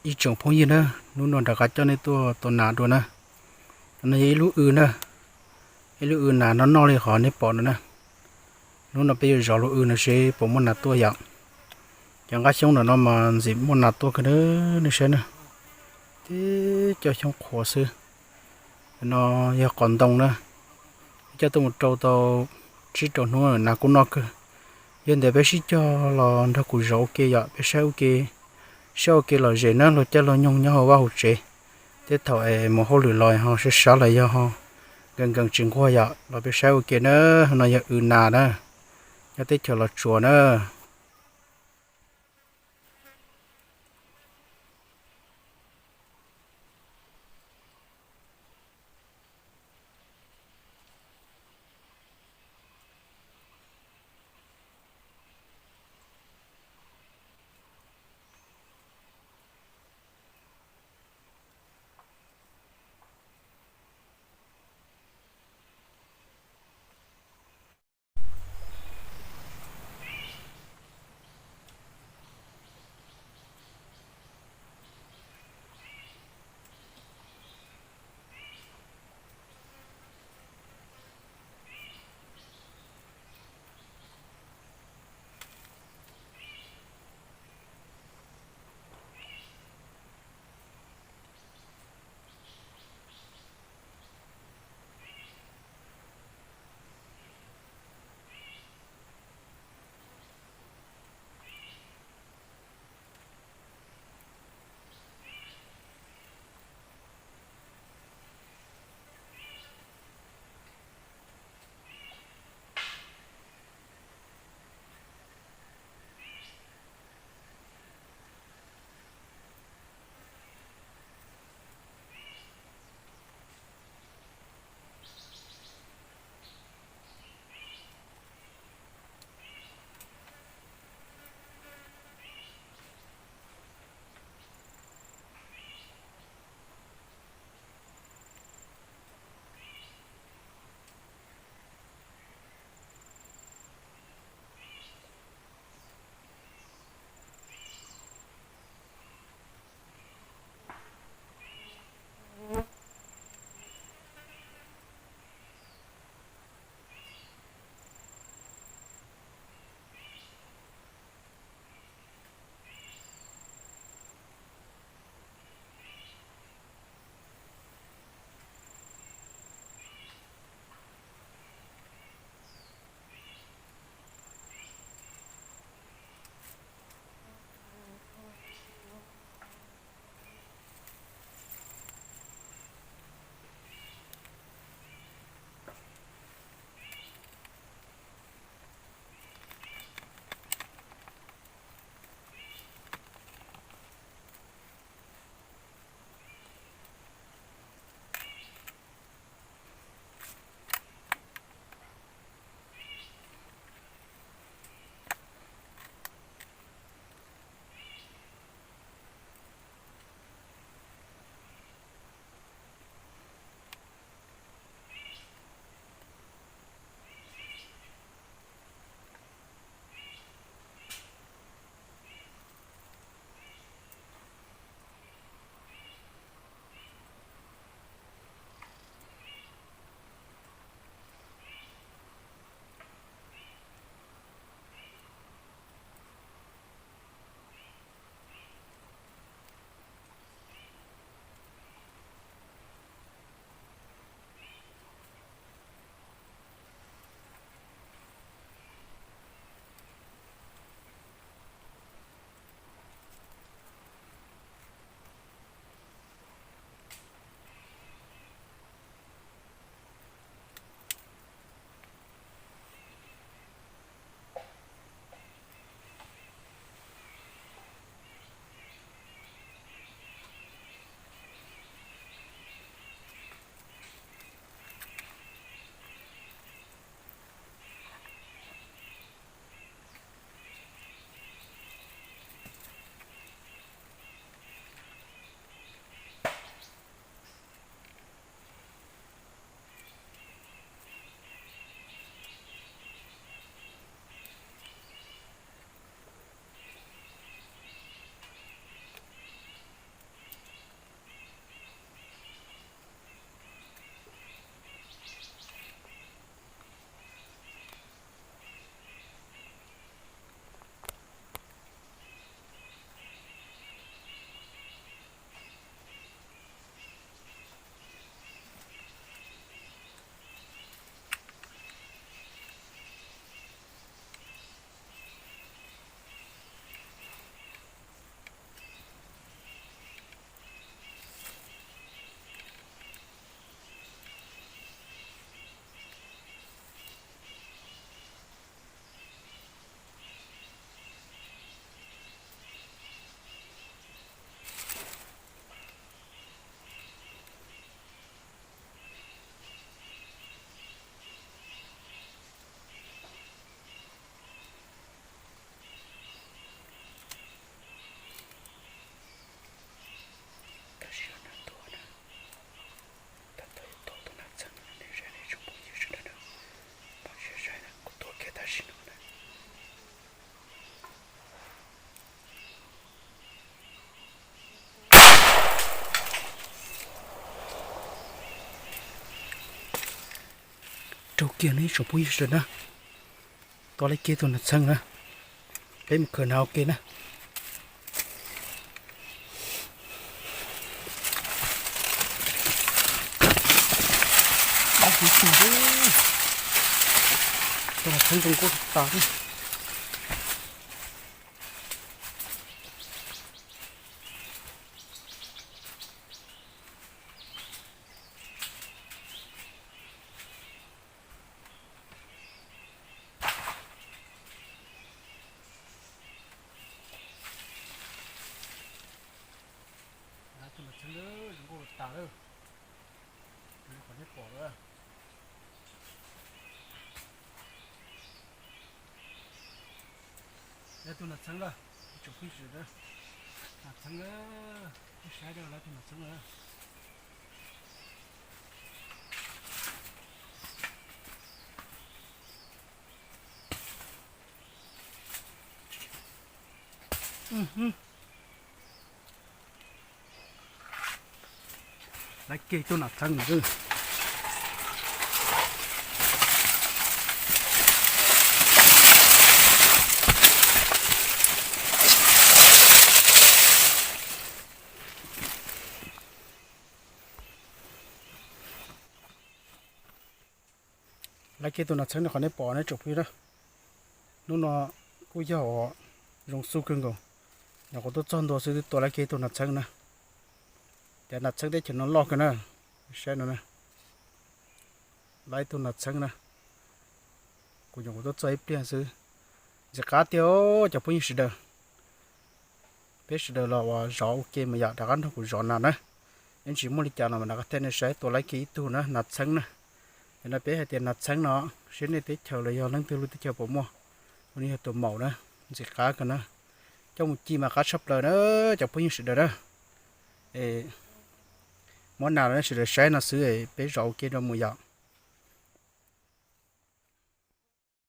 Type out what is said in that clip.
ý trồng phong gì nữa nó nó đã cho nên tôi nã đồ nè nó ý lú nè ý lú nà nó no lên khỏi nếp bỏ nữa nè nó bây giờ gió lú nó sẽ bỏ một nà tua dạng chẳng cái sống là nó mà dịp một nà tua cái đó nó sẽ nè thế cho trong khó sư nó giờ còn đông nữa cho tôi một trâu tàu chỉ trâu nó là cũng nó cơ hiện tại bé chỉ cho là nó cũng rau kia vậy bé sau kia là gì nó là cho là nhung nhau vào hụt gì thế thôi một hôm lười lòi họ sẽ xả lại cho họ gần gần chừng qua vậy là bé sau kia nó giờ nà đó cho tới chờ là chùa nữa chỗ kia này chỗ bùi rồi nè tôi lấy kia tôi nè sang nè cái một cửa nào kia nè bao nhiêu tiền đấy tôi là thấy trong cô tao đi tôi là thấy đó trong cô tao đó nó còn hết bỏ nữa đây tôi là sáng rồi chụp cái gì đó là sáng đó cái sáng đó là tôi là sáng rồi lấy kia tôi là sáng rồi lấy kia tôi là sáng nó còn hết bỏ nó chụp cái đó nó cúi giờ họ dùng su cưng rồi nhà có tôi chọn đồ sẽ tôi lấy kia tôi là sáng nè để nặt sáng đấy cho nó lo cái nè xem nữa nè lấy tôi nặt sáng nè của nhà có tôi chơi tiền sư giờ cá tiêu cho bao nhiêu sự đời biết sự đời là rõ ok mà giờ đã ăn được của rõ nào nè nên chỉ muốn đi chợ nào mà đã có tên này sẽ tôi lấy kỹ tôi nè nặt sáng nè nên là biết hay tiền nặt sáng nó xin đi tới chờ là do nắng tiêu lui tới chờ bộ mua hôm nay tôi màu nè giờ cá cái nè trong một chi mà cá sắp lời nữa cho bao nhiêu sự đời đó món nào nó sẽ được sáng nó xứ ấy bé rõ ok đâu mùi dạo